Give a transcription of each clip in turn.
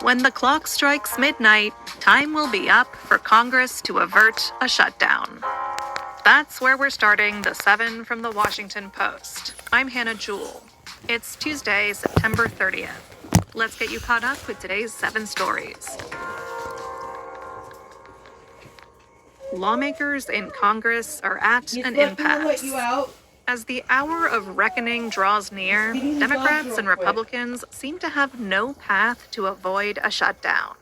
When the clock strikes midnight, time will be up for Congress to avert a shutdown. That's where we're starting the 7 from the Washington Post. I'm Hannah Jewell. It's Tuesday, September 30th. Let's get you caught up with today's 7 stories. Lawmakers in Congress are at an impasse. As the hour of reckoning draws near, Democrats and Republicans seem to have no path to avoid a shutdown.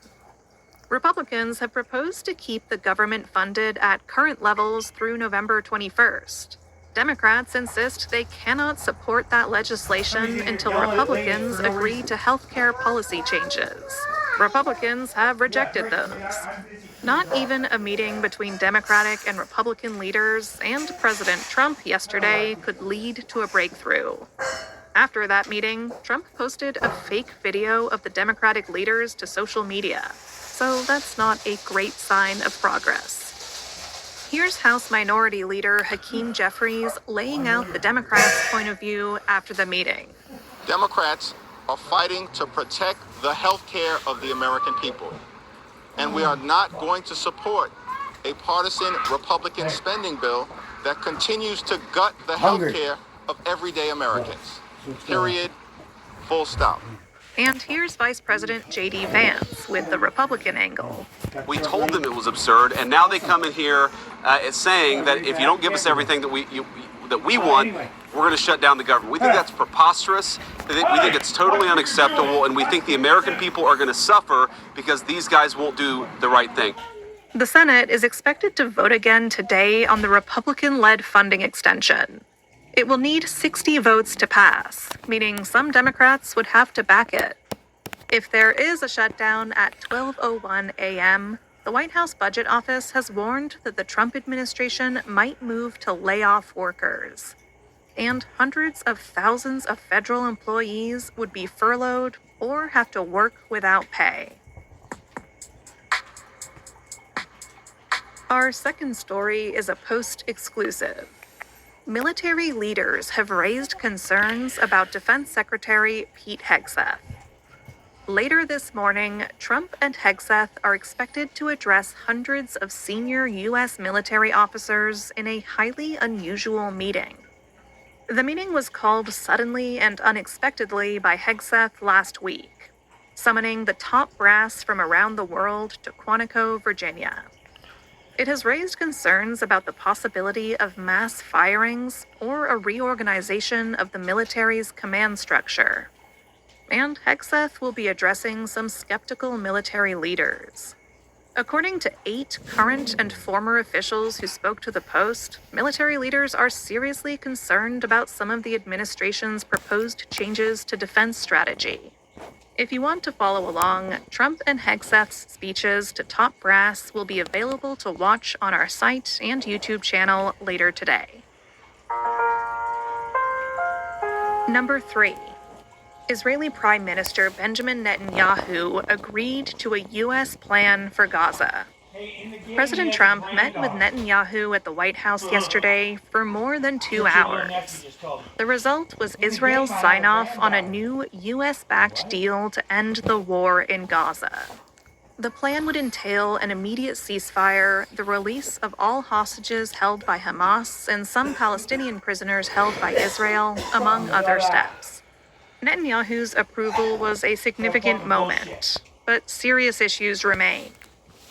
Republicans have proposed to keep the government funded at current levels through November 21st. Democrats insist they cannot support that legislation until Republicans agree to healthcare policy changes. Republicans have rejected those. Not even a meeting between Democratic and Republican leaders and President Trump yesterday could lead to a breakthrough. After that meeting, Trump posted a fake video of the Democratic leaders to social media. So that's not a great sign of progress. Here's House Minority Leader Hakeem Jeffries laying out the Democrats' point of view after the meeting. Democrats are fighting to protect the health care of the American people. And we are not going to support a partisan Republican spending bill that continues to gut the health care of everyday Americans. Period. Full stop. And here's Vice President J.D. Vance with the Republican angle. We told them it was absurd, and now they come in here saying that if you don't give us everything that we want, we're going to shut down the government. We think that's preposterous. We think it's totally unacceptable, and we think the American people are going to suffer because these guys won't do the right thing. The Senate is expected to vote again today on the Republican-led funding extension. It will need 60 votes to pass, meaning some Democrats would have to back it. If there is a shutdown at 12:01 a.m., the White House Budget Office has warned that the Trump administration might move to lay off workers. And hundreds of thousands of federal employees would be furloughed or have to work without pay. Our second story is a Post exclusive. Military leaders have raised concerns about Defense Secretary Pete Hegseth. Later this morning, Trump and Hegseth are expected to address hundreds of senior U.S. military officers in a highly unusual meeting. The meeting was called suddenly and unexpectedly by Hegseth last week, summoning the top brass from around the world to Quantico, Virginia. It has raised concerns about the possibility of mass firings or a reorganization of the military's command structure. And Hegseth will be addressing some skeptical military leaders. According to 8 current and former officials who spoke to the Post, military leaders are seriously concerned about some of the administration's proposed changes to defense strategy. If you want to follow along, Trump and Hegseth's speeches to top brass will be available to watch on our site and YouTube channel later today. Number 3. Israeli Prime Minister Benjamin Netanyahu agreed to a U.S. plan for Gaza. President Trump met with Netanyahu at the White House yesterday for more than 2 hours. The result was Israel's sign-off on a new U.S.-backed deal to end the war in Gaza. The plan would entail an immediate ceasefire, the release of all hostages held by Hamas and some Palestinian prisoners held by Israel, among other steps. Netanyahu's approval was a significant moment, but serious issues remain.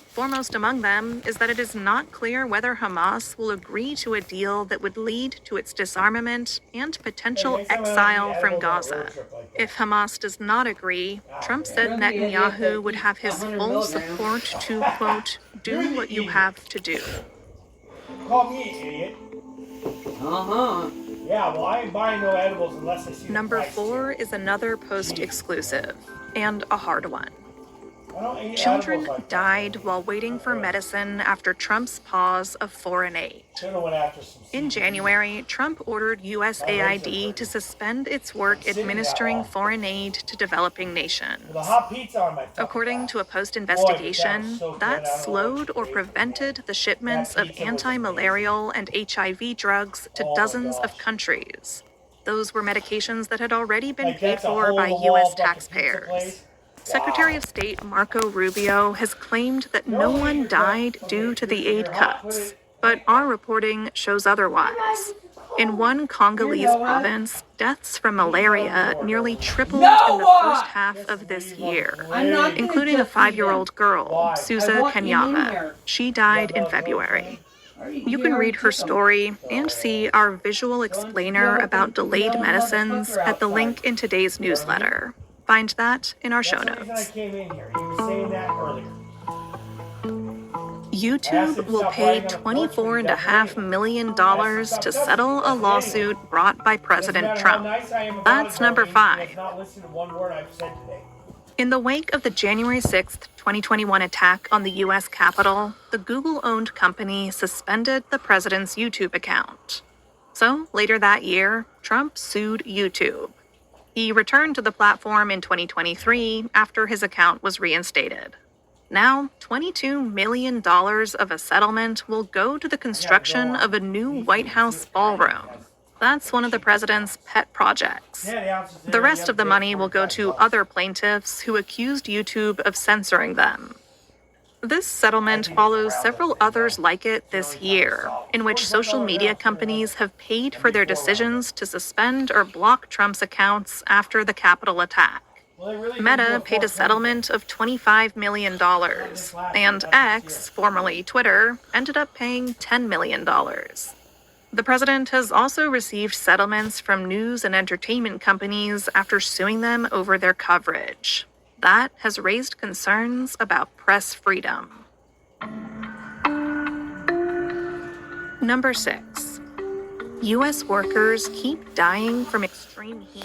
Foremost among them is that it is not clear whether Hamas will agree to a deal that would lead to its disarmament and potential exile from Gaza. If Hamas does not agree, Trump said Netanyahu would have his full support to, quote, do what you have to do. Call me, idiot. Yeah, well, I ain't buying no edibles unless I see Number 4 is another Post exclusive, and a hard one. Children died while waiting for medicine after Trump's pause of foreign aid. In January, Trump ordered USAID to suspend its work administering foreign aid to developing nations. According to a Post investigation, that slowed or prevented the shipments of anti-malarial and HIV drugs to dozens of countries. Those were medications that had already been paid for by U.S. taxpayers. Secretary of State Marco Rubio has claimed that no one died due to the aid cuts, but our reporting shows otherwise. In one Congolese province, deaths from malaria nearly tripled in the first half of this year, including a 5-year-old girl, Susa Kenyama. She died in February. You can read her story and see our visual explainer about delayed medicines at the link in today's newsletter. Find that in our show notes. YouTube will pay $24.5 million to settle a lawsuit brought by President Trump. That's number 5. In the wake of the January 6, 2021 attack on the U.S. Capitol, the Google-owned company suspended the president's YouTube account. So, later that year, Trump sued YouTube. He returned to the platform in 2023 after his account was reinstated. Now, $22 million of a settlement will go to the construction of a new White House ballroom. That's one of the president's pet projects. The rest of the money will go to other plaintiffs who accused YouTube of censoring them. This settlement follows several others like it this year, in which social media companies have paid for their decisions to suspend or block Trump's accounts after the Capitol attack. Meta paid a settlement of $25 million, and X, formerly Twitter, ended up paying $10 million. The president has also received settlements from news and entertainment companies after suing them over their coverage. That has raised concerns about press freedom. Number 6. U.S. workers keep dying from extreme heat.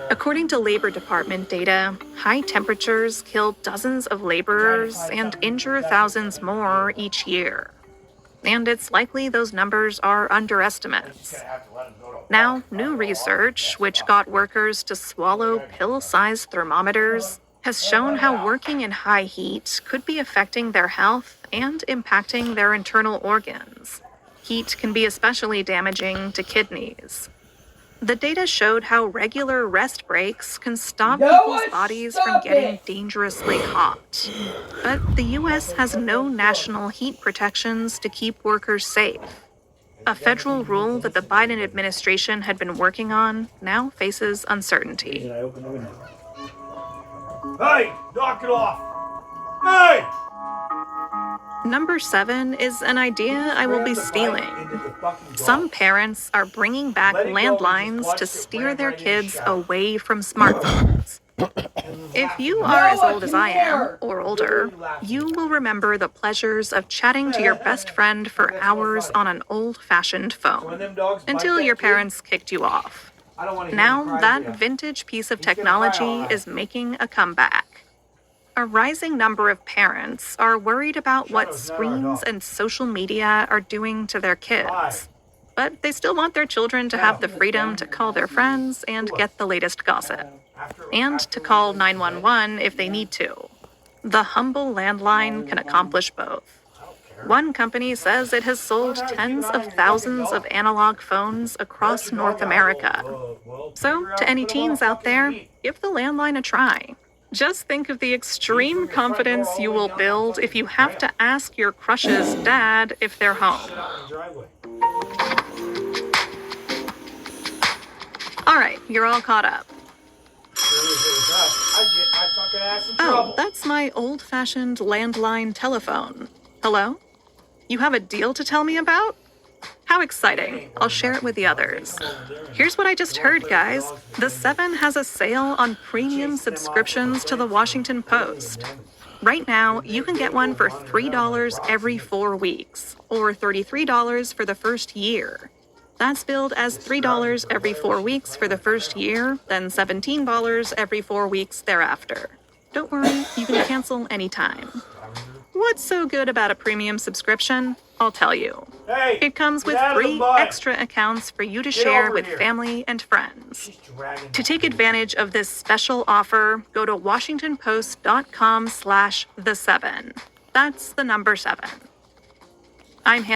According to Labor Department data, high temperatures kill dozens of laborers and injure thousands more each year. And it's likely those numbers are underestimates. Now, new research, which got workers to swallow pill-sized thermometers, has shown how working in high heat could be affecting their health and impacting their internal organs. Heat can be especially damaging to kidneys. The data showed how regular rest breaks can stop people's bodies from getting dangerously hot. But the U.S. has no national heat protections to keep workers safe. A federal rule that the Biden administration had been working on now faces uncertainty. Hey, knock it off! Hey! Number 7 is an idea I will be stealing. Some parents are bringing back landlines to steer their kids away from smartphones. If you are as old as I am, or older, you will remember the pleasures of chatting to your best friend for hours on an old-fashioned phone, until your parents kicked you off. Now, that vintage piece of technology is making a comeback. A rising number of parents are worried about what screens and social media are doing to their kids. But they still want their children to have the freedom to call their friends and get the latest gossip. And to call 911 if they need to. The humble landline can accomplish both. One company says it has sold tens of thousands of analog phones across North America. So, to any teens out there, give the landline a try. Just think of the extreme confidence you will build if you have to ask your crush's dad if they're home. All right, you're all caught up. Oh, that's my old-fashioned landline telephone. Hello? You have a deal to tell me about? How exciting. I'll share it with the others. Here's what I just heard, guys. The 7 has a sale on premium subscriptions to the Washington Post. Right now, you can get one for $3 every 4 weeks, or $33 for the first year. That's billed as $3 every 4 weeks for the first year, then $17 every 4 weeks thereafter. Don't worry, you can cancel anytime. What's so good about a premium subscription? I'll tell you. It comes with 3 extra accounts for you to share with family and friends. To take advantage of this special offer, go to WashingtonPost.com/the7. That's the number 7. I'm